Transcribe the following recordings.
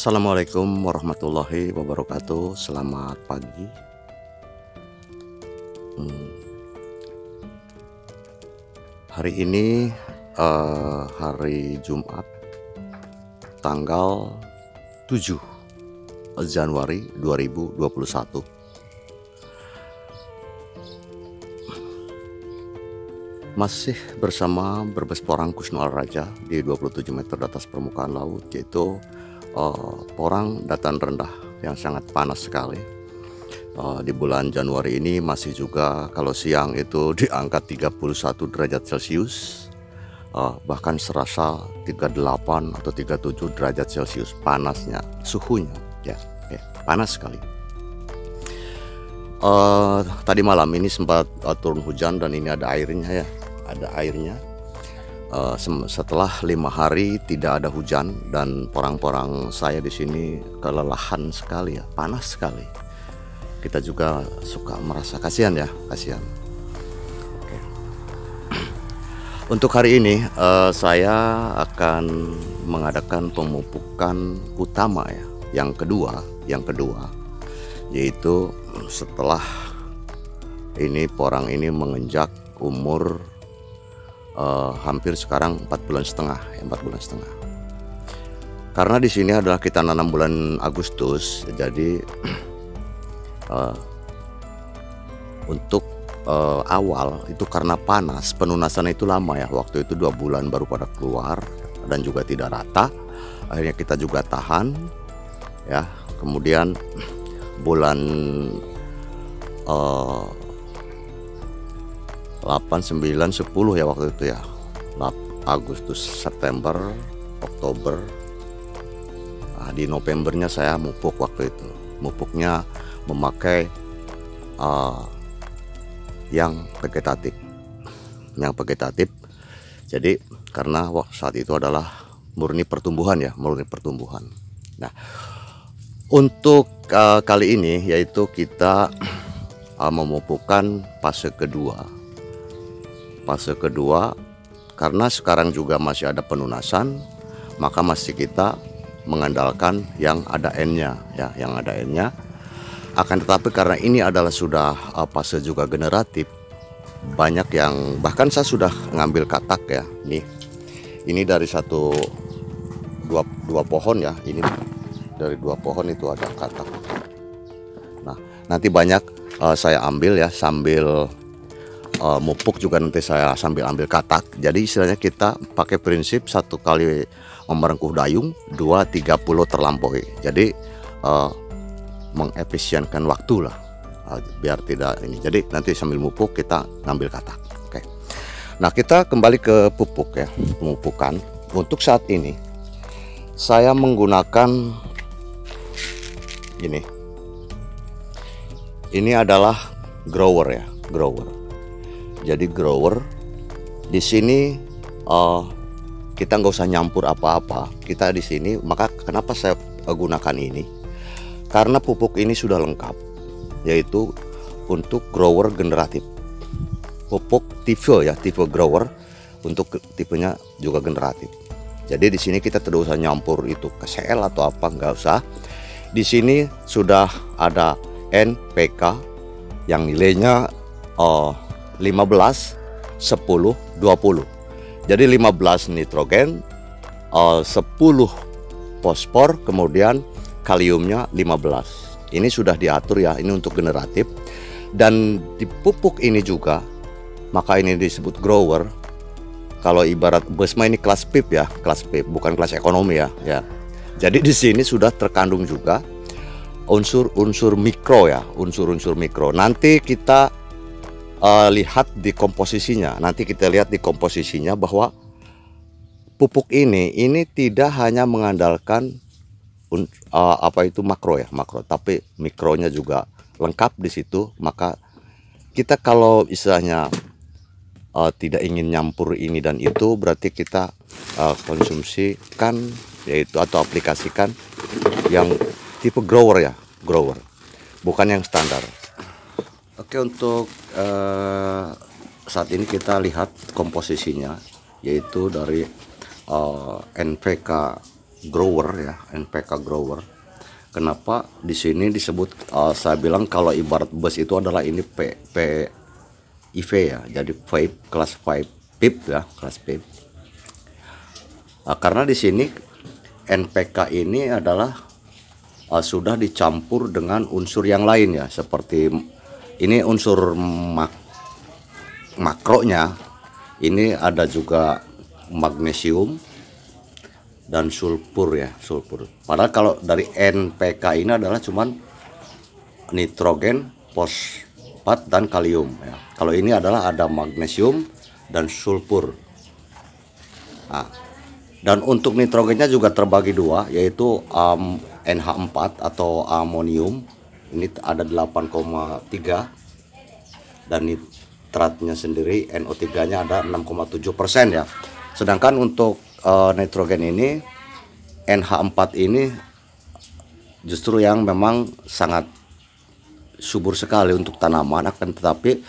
Assalamualaikum warahmatullahi wabarakatuh. Selamat pagi. Hari ini hari Jumat tanggal 7 Januari 2021. Masih bersama Brebes Porang Kusno Al Raja di 27 meter di atas permukaan laut, yaitu porang dataran rendah yang sangat panas sekali. Di bulan Januari ini masih juga kalau siang itu di angka 31 derajat Celcius, bahkan serasa 38 atau 37 derajat Celcius panasnya, suhunya ya, panas sekali. Tadi malam ini sempat turun hujan dan ini ada airnya ya, ada airnya. Setelah 5 hari tidak ada hujan dan porang-porang saya di sini kelelahan sekali ya, panas sekali. Kita juga suka merasa kasihan ya, kasihan. Oke. Untuk hari ini saya akan mengadakan pemupukan utama ya, yang kedua, yaitu setelah ini porang ini menginjak umur hampir sekarang 4 bulan setengah. Karena di sini adalah kita nanam bulan Agustus, jadi untuk awal itu karena panas, penunasan itu lama ya. Waktu itu 2 bulan baru pada keluar dan juga tidak rata. Akhirnya kita juga tahan ya. Kemudian bulan 8, 9, 10 ya waktu itu ya, Agustus, September, Oktober. Di Novembernya saya mupuk waktu itu. Mupuknya memakai yang vegetatif. Jadi karena saat itu adalah murni pertumbuhan ya, Nah, untuk kali ini yaitu kita memupukkan fase kedua karena sekarang juga masih ada penunasan, maka masih kita mengandalkan yang ada N-nya ya, akan tetapi karena ini adalah sudah fase juga generatif, banyak yang bahkan saya sudah ngambil katak ya, ini dari dua pohon ya, ini dari 2 pohon itu ada katak. Nah, nanti banyak saya ambil ya, sambil mupuk juga nanti saya sambil ambil katak. Jadi istilahnya kita pakai prinsip 1 kali memerengkuh dayung, 2 30 terlampaui. Jadi mengefisienkan waktu lah, biar tidak ini. Jadi nanti sambil mupuk kita ngambil katak. Oke. Nah, kita kembali ke pupuk ya, pemupukan. Untuk saat ini saya menggunakan ini adalah grower ya, Jadi grower di sini kita nggak usah nyampur apa-apa. Kita di sini, maka kenapa saya gunakan ini? Karena pupuk ini sudah lengkap, yaitu untuk grower generatif. Pupuk tipe grower untuk tipenya juga generatif. Jadi di sini kita tidak usah nyampur itu ke CL atau apa, nggak usah. Di sini sudah ada NPK yang nilainya 15, 10, 20. Jadi 15 nitrogen, 10 fosfor, kemudian kaliumnya 15. Ini sudah diatur ya, ini untuk generatif. Dan di pupuk ini juga, maka ini disebut grower. Kalau ibarat Besma ini kelas PIP ya, kelas PIP, bukan kelas ekonomi ya. Jadi di sini sudah terkandung juga unsur-unsur mikro ya, unsur-unsur mikro. Nanti kita lihat di komposisinya. Bahwa pupuk ini tidak hanya mengandalkan makro, tapi mikronya juga lengkap di situ. Maka kita kalau istilahnya tidak ingin nyampur ini dan itu, berarti kita konsumsikan yaitu atau aplikasikan yang tipe grower, bukan yang standar. Oke, untuk saat ini kita lihat komposisinya, yaitu dari NPK grower ya, NPK grower. Kenapa di sini disebut saya bilang kalau ibarat bus itu adalah ini PIV ya, jadi vape kelas 5 PIP ya, kelas PIP. Karena di sini NPK ini adalah sudah dicampur dengan unsur yang lain ya, seperti ini unsur makronya, ini ada juga magnesium dan sulfur ya, sulfur. Padahal kalau dari NPK ini adalah cuman nitrogen, fosfat dan kalium ya. Kalau ini adalah ada magnesium dan sulfur. Nah, dan untuk nitrogennya juga terbagi dua, yaitu NH4 atau amonium. Ini ada 8,3 dan nitratnya sendiri NO3-nya ada 6,7% ya. Sedangkan untuk nitrogen ini, NH4 ini justru yang memang sangat subur sekali untuk tanaman, akan tetapi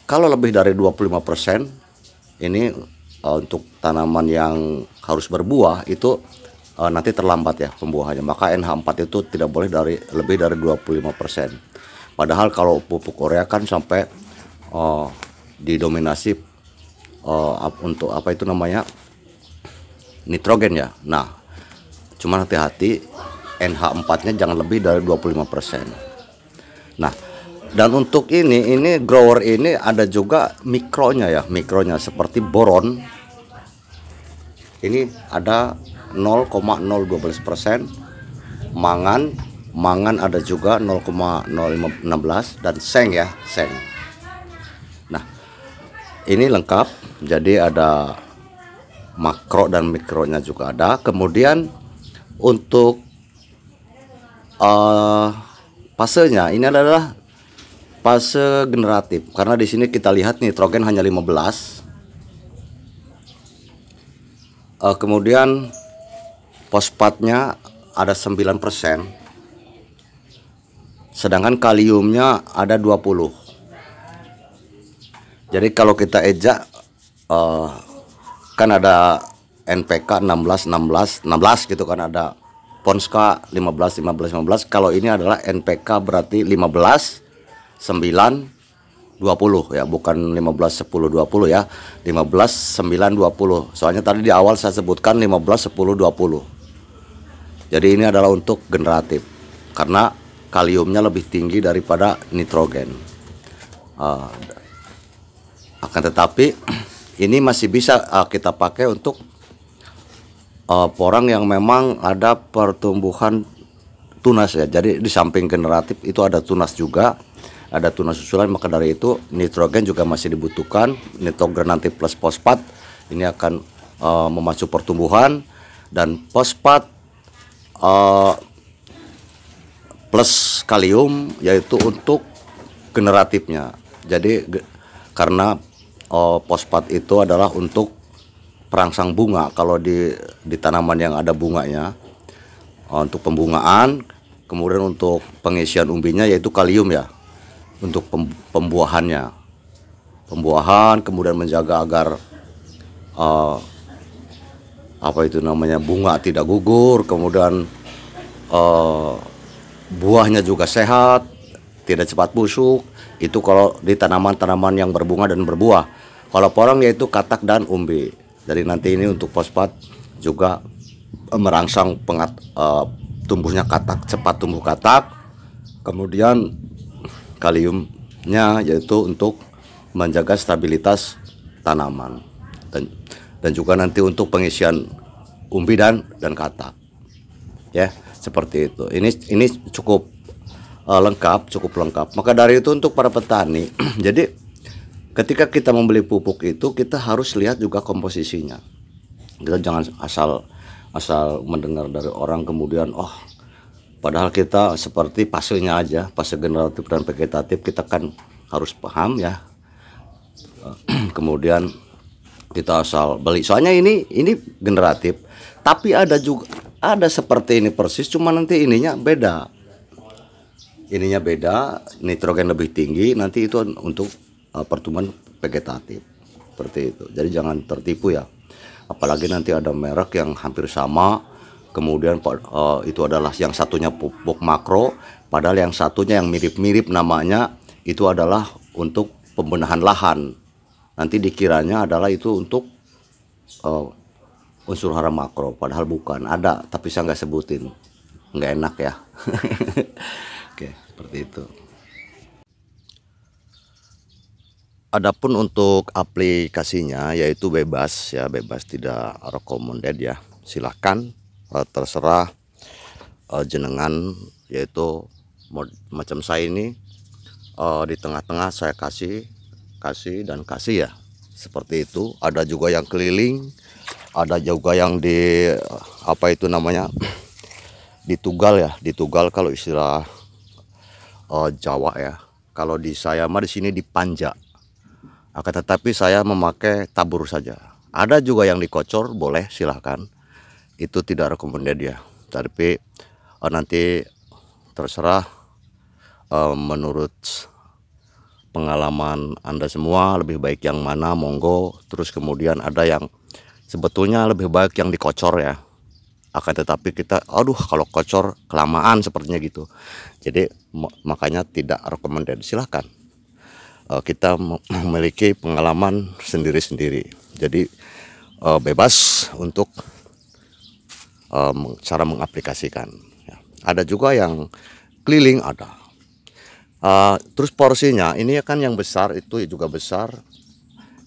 kalau lebih dari 25% ini untuk tanaman yang harus berbuah itu nanti terlambat ya pembuahannya. Maka NH4 itu tidak boleh lebih dari 25%. Padahal kalau pupuk urea kan sampai didominasi untuk apa itu namanya, nitrogen ya. Nah, cuman hati-hati NH4-nya jangan lebih dari 25%. Nah, dan untuk ini grower ini ada juga mikronya ya, mikronya seperti boron. Ini ada 0,012%, mangan ada juga 0,016 dan seng ya, seng. Nah, ini lengkap, jadi ada makro dan mikronya juga ada. Kemudian untuk fasenya ini adalah fase generatif, karena di sini kita lihat nitrogen hanya 15, kemudian fosfatnya ada 9%, sedangkan kaliumnya ada 20. Jadi kalau kita ejak kan ada NPK 16 gitu kan, ada Ponska 15. Kalau ini adalah NPK berarti 15 9 20 ya, bukan 15 10 20 ya, 15 9 20. Soalnya tadi di awal saya sebutkan 15 10 20. Jadi ini adalah untuk generatif karena kaliumnya lebih tinggi daripada nitrogen. Akan tetapi ini masih bisa kita pakai untuk porang yang memang ada pertumbuhan tunas ya. Jadi di samping generatif itu ada tunas juga, ada tunas susulan. Maka dari itu nitrogen juga masih dibutuhkan. Nitrogen nanti plus fosfat ini akan memacu pertumbuhan, dan fosfat plus kalium yaitu untuk generatifnya. Jadi karena fosfat itu adalah untuk perangsang bunga. Kalau di tanaman yang ada bunganya, untuk pembungaan, kemudian untuk pengisian umbinya yaitu kalium ya, untuk pembuahannya, kemudian menjaga agar apa itu namanya, bunga tidak gugur, kemudian buahnya juga sehat, tidak cepat busuk. Itu kalau di tanaman-tanaman yang berbunga dan berbuah. Kalau porang yaitu katak dan umbi. Jadi nanti ini untuk fosfat juga merangsang tumbuhnya katak, cepat tumbuh katak. Kemudian kaliumnya yaitu untuk menjaga stabilitas tanaman, dan juga nanti untuk pengisian umbi dan katak ya, seperti itu. Ini cukup lengkap. Maka dari itu untuk para petani jadi ketika kita membeli pupuk itu kita harus lihat juga komposisinya. Kita jangan asal mendengar dari orang kemudian padahal kita seperti fasenya aja, fase generatif dan vegetatif kita kan harus paham ya. Kemudian kita asal beli. Soalnya ini generatif, tapi ada seperti ini persis, cuma nanti ininya beda. Nitrogen lebih tinggi, nanti itu untuk pertumbuhan vegetatif, seperti itu. Jadi jangan tertipu ya. Apalagi nanti ada merek yang hampir sama, kemudian itu adalah yang satunya pupuk makro, padahal yang satunya yang mirip-mirip namanya itu adalah untuk pembenahan lahan. Nanti dikiranya adalah itu untuk unsur hara makro, padahal bukan. Ada tapi saya nggak sebutin, nggak enak ya. Oke, seperti itu. Adapun untuk aplikasinya yaitu bebas ya, bebas, tidak recommended ya. Silahkan terserah jenengan, yaitu macam saya ini di tengah-tengah saya kasih dan kasih ya, seperti itu. Ada juga yang keliling, ada juga yang di apa itu namanya, ditugal ya, ditugal kalau istilah Jawa ya. Kalau di saya mah di sini dipanja. Akan tetapi saya memakai tabur saja. Ada juga yang dikocor, boleh, silahkan. Itu tidak recommended ya. Tapi nanti terserah menurut pengalaman Anda semua lebih baik yang mana, monggo. Terus kemudian ada yang sebetulnya lebih baik yang dikocor ya. Akan tetapi kita, aduh kalau kocor kelamaan sepertinya gitu. Jadi makanya tidak recommended. Silahkan. Kita memiliki pengalaman sendiri-sendiri, jadi bebas untuk cara mengaplikasikan ya. Ada juga yang keliling, ada. Terus porsinya ini kan yang besar itu juga besar,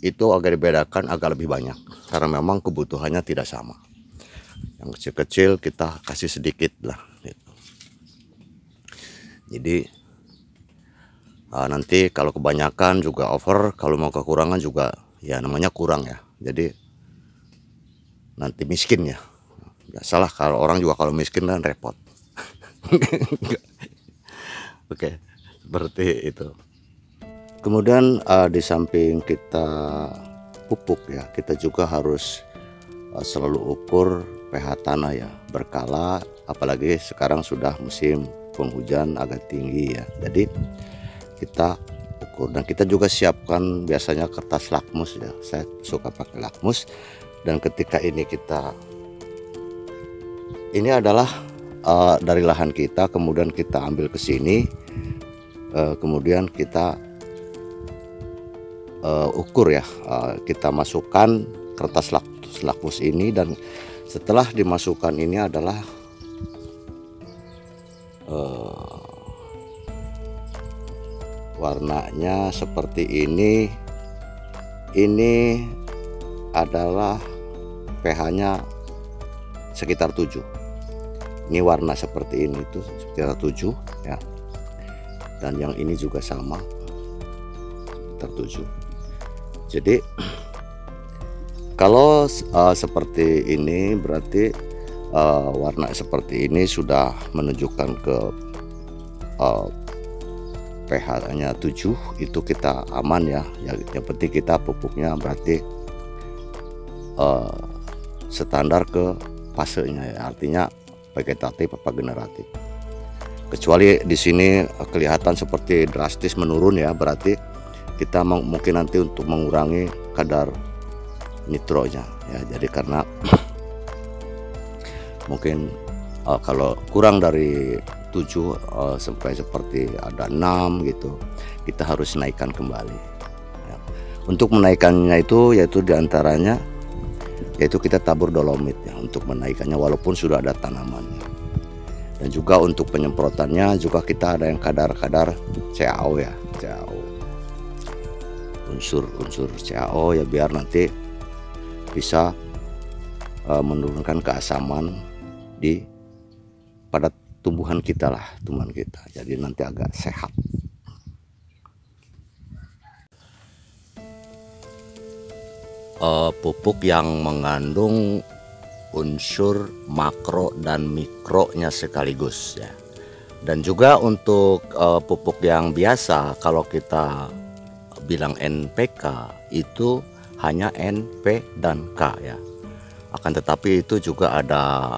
itu agak dibedakan, agak lebih banyak karena memang kebutuhannya tidak sama. Yang kecil-kecil kita kasih sedikit lah gitu. Jadi nanti kalau kebanyakan juga over, kalau mau kekurangan juga ya namanya kurang ya. Jadi nanti miskin ya. Biasalah kalau orang juga kalau miskin kan repot. Oke, seperti itu. Kemudian di samping kita pupuk ya, kita juga harus selalu ukur pH tanah ya, berkala, apalagi sekarang sudah musim penghujan agak tinggi ya. Jadi kita ukur, dan kita juga siapkan biasanya kertas lakmus ya. Saya suka pakai lakmus. Dan ketika ini adalah dari lahan kita, kemudian kita ambil ke sini, kemudian kita ukur ya, kita masukkan kertas lakmus ini, dan setelah dimasukkan ini adalah warnanya seperti ini. Ini adalah pH-nya sekitar 7. Ini warna seperti ini itu sekitar 7 ya. Dan yang ini juga sama, sekitar 7. Jadi kalau seperti ini berarti warna seperti ini sudah menunjukkan ke pH-nya 7, itu kita aman ya. Yang penting kita pupuknya berarti standar ke fasenya ya, artinya vegetatif apa generatif. Kecuali di sini kelihatan seperti drastis menurun ya, berarti kita mungkin nanti untuk mengurangi kadar nitronya ya. Jadi karena mungkin kalau kurang dari 7 sampai seperti ada 6 gitu, kita harus naikkan kembali ya. Untuk menaikkannya itu yaitu diantaranya yaitu kita tabur dolomit ya, untuk menaikkannya walaupun sudah ada tanamannya. Dan juga untuk penyemprotannya juga kita ada yang kadar-kadar CAO ya, CAO, unsur CAO ya, biar nanti bisa menurunkan keasaman pada tumbuhan kita lah, jadi nanti agak sehat. Pupuk yang mengandung unsur makro dan mikronya sekaligus ya. Dan juga untuk pupuk yang biasa, kalau kita bilang NPK itu hanya NP dan K ya. Akan tetapi itu juga ada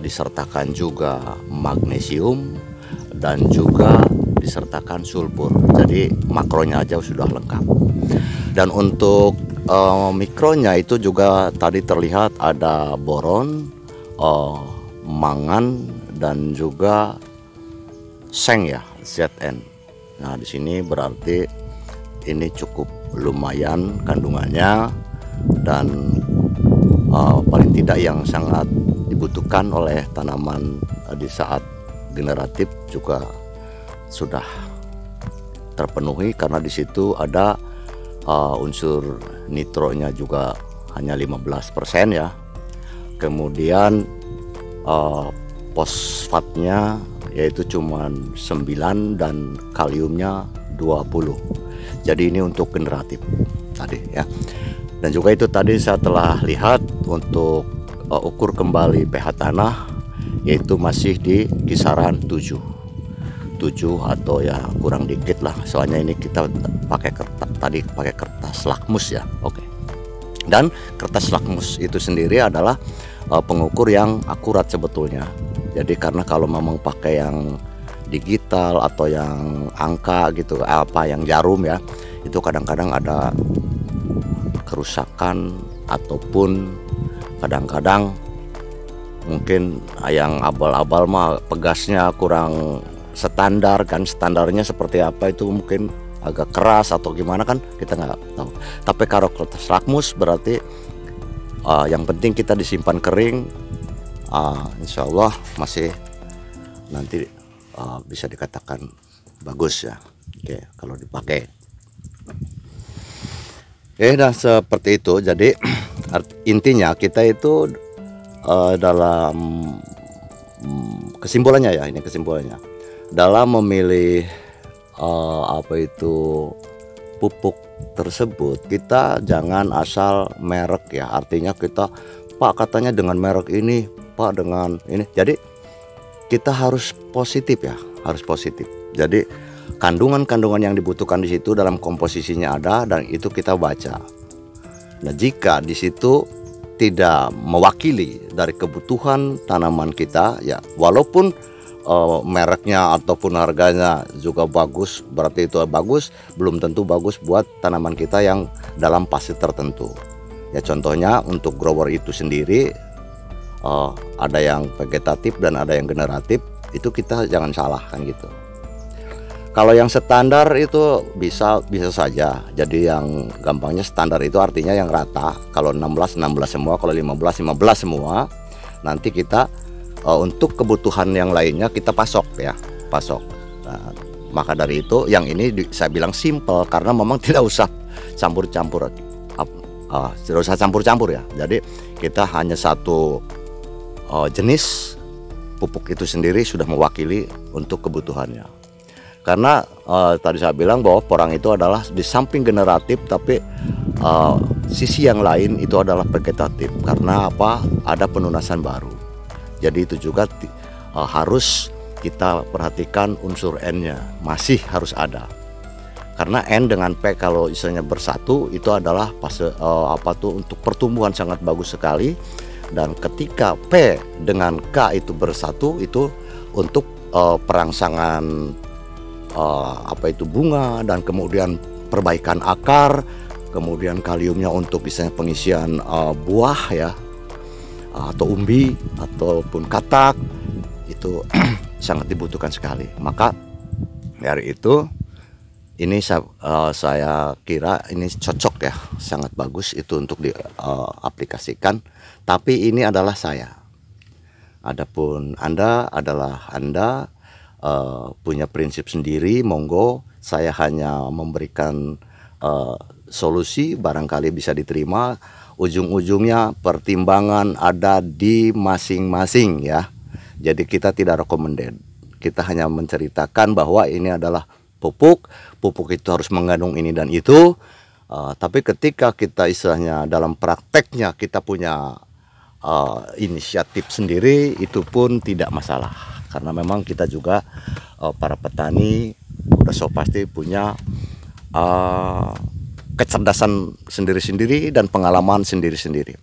disertakan juga magnesium dan juga disertakan sulfur. Jadi makronya aja sudah lengkap. Dan untuk mikronya itu juga tadi terlihat ada boron, mangan dan juga seng ya, ZN. Nah, di sini berarti ini cukup lumayan kandungannya, dan paling tidak yang sangat dibutuhkan oleh tanaman di saat generatif juga sudah terpenuhi, karena di situ ada unsur nitronya juga hanya 15% ya. Kemudian fosfatnya yaitu cuman 9 dan kaliumnya 20. Jadi ini untuk generatif tadi ya. Dan juga itu tadi saya telah lihat untuk ukur kembali pH tanah, yaitu masih di kisaran 7 atau ya kurang dikit lah, soalnya ini kita pakai kertas lakmus ya. Oke. Dan kertas lakmus itu sendiri adalah pengukur yang akurat sebetulnya. Jadi karena kalau memang pakai yang digital atau yang angka gitu, yang jarum ya, itu kadang-kadang ada kerusakan, ataupun kadang-kadang mungkin yang abal-abal mah pegasnya kurang standar kan, standarnya seperti apa itu mungkin agak keras atau gimana kan, kita nggak tahu. Tapi kalau kertas lakmus berarti yang penting kita disimpan kering, insya Allah masih nanti bisa dikatakan bagus ya. Oke, kalau dipakai. Dan seperti itu. Jadi intinya kita itu dalam kesimpulannya ya, ini kesimpulannya dalam memilih pupuk tersebut, kita jangan asal merek ya. Artinya kita, Pak katanya dengan merek ini, Pak dengan ini. Jadi kita harus positif ya, harus positif. Jadi kandungan-kandungan yang dibutuhkan di situ dalam komposisinya ada, dan itu kita baca. Nah, jika di situ tidak mewakili dari kebutuhan tanaman kita ya, walaupun mereknya ataupun harganya juga bagus, berarti itu bagus, belum tentu bagus buat tanaman kita yang dalam fase tertentu ya. Contohnya untuk grower itu sendiri, ada yang vegetatif dan ada yang generatif, itu kita jangan salah kan gitu. Kalau yang standar itu bisa saja. Jadi yang gampangnya standar itu artinya yang rata. Kalau 16 semua, kalau 15 semua. Nanti kita untuk kebutuhan yang lainnya kita pasok ya, pasok. Nah, maka dari itu yang ini saya bilang simple, karena memang tidak usah campur-campur, tidak usah campur-campur ya. Jadi kita hanya satu jenis pupuk itu sendiri sudah mewakili untuk kebutuhannya. Karena tadi saya bilang bahwa porang itu adalah di samping generatif, tapi sisi yang lain itu adalah vegetatif. Karena apa? Ada penunasan baru. Jadi itu juga harus kita perhatikan unsur N-nya, masih harus ada. Karena N dengan P kalau istilahnya bersatu itu adalah fase untuk pertumbuhan sangat bagus sekali. Dan ketika P dengan K itu bersatu, itu untuk perangsangan bunga, dan kemudian perbaikan akar, kemudian kaliumnya untuk misalnya pengisian buah ya, atau umbi ataupun katak, itu sangat dibutuhkan sekali. Maka dari itu ini saya kira ini cocok ya, sangat bagus itu untuk diaplikasikan. Tapi ini adalah saya. Adapun Anda punya prinsip sendiri, monggo. Saya hanya memberikan solusi, barangkali bisa diterima. Ujung-ujungnya pertimbangan ada di masing-masing ya. Jadi kita tidak recommended. Kita hanya menceritakan bahwa ini adalah pupuk itu harus mengandung ini dan itu. Tapi ketika kita istilahnya dalam prakteknya kita punya inisiatif sendiri, itu pun tidak masalah. Karena memang kita juga para petani udah pasti punya kecerdasan sendiri-sendiri dan pengalaman sendiri-sendiri.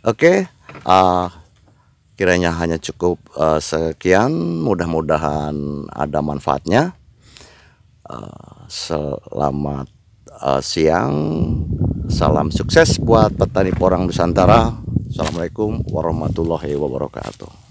Oke, kiranya hanya cukup sekian. Mudah-mudahan ada manfaatnya. Selamat siang, salam sukses buat petani porang Nusantara. Assalamualaikum warahmatullahi wabarakatuh.